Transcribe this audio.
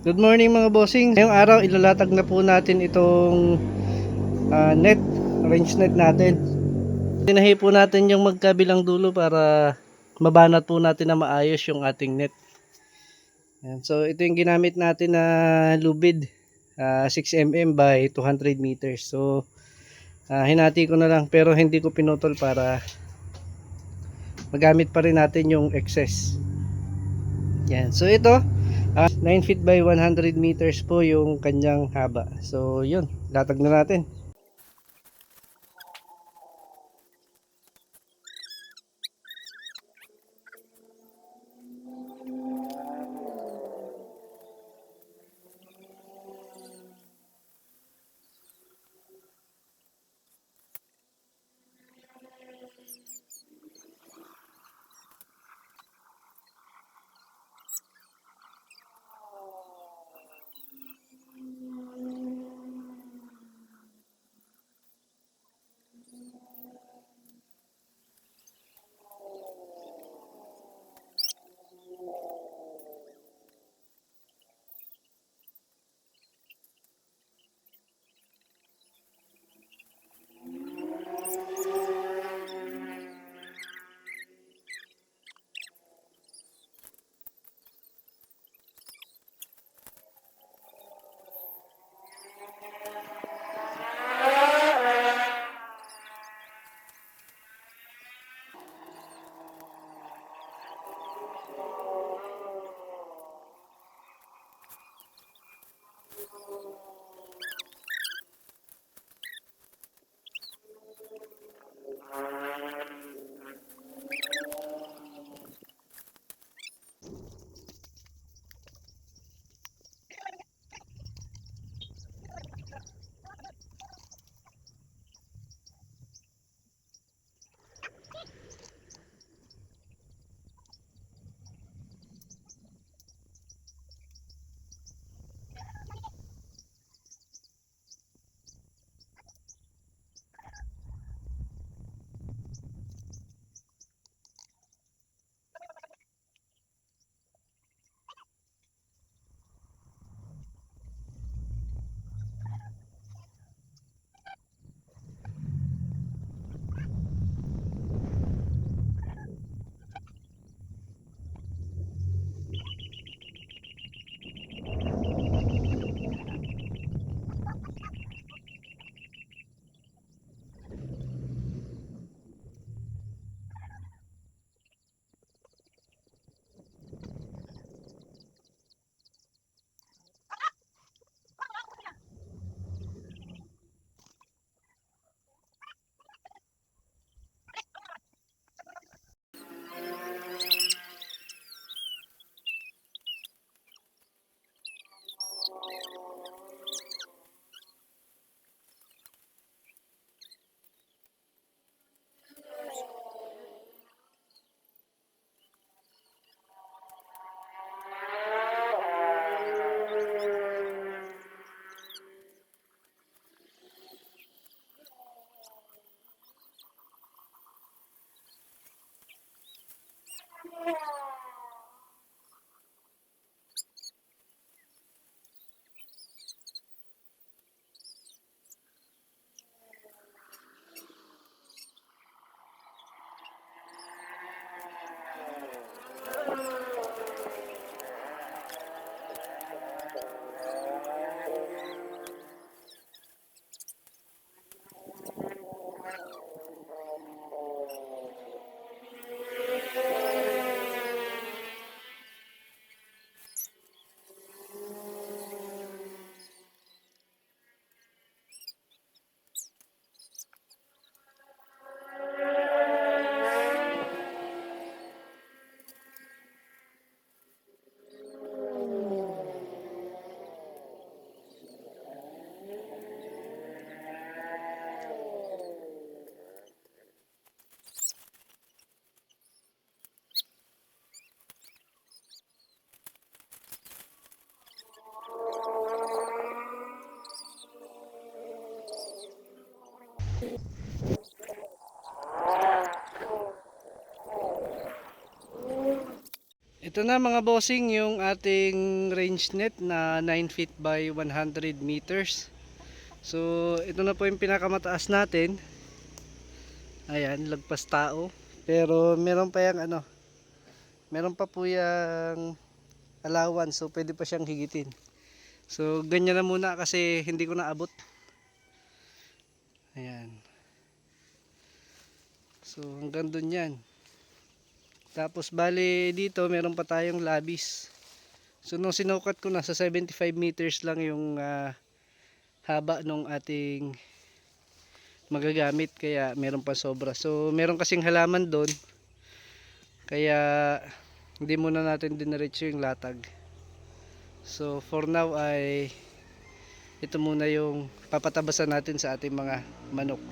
Good morning mga bossing. Ngayong araw ilalatag na po natin itong net, range net natin. Tinahi po natin yung magkabilang dulo para mabanat po natin na maayos yung ating net. Yan. So ito yung ginamit natin na lubid, 6 mm by 200 meters. So hinati ko na lang pero hindi ko pinutol para magamit pa rin natin yung excess. Yan. So ito 9 feet by 100 meters po yung kanyang haba. So yun, latag na natin. Ito na mga bossing yung ating range net na 9 feet by 100 meters. So ito na po yung pinakamataas natin. Ayan, lagpas tao. Pero meron pa yung ano, meron pa po yung allowance, so pwede pa siyang higitin. So ganyan na muna kasi hindi ko naabot. Ayan. So hanggang dun yan. Tapos bali dito meron pa tayong labis. So nung sinukat ko na sa 75 meters lang yung haba nung ating magagamit, kaya meron pa sobra. So meron kasing halaman doon, kaya hindi muna natin diniretso yung latag. So for now ay ito muna yung papatabasan natin sa ating mga manok.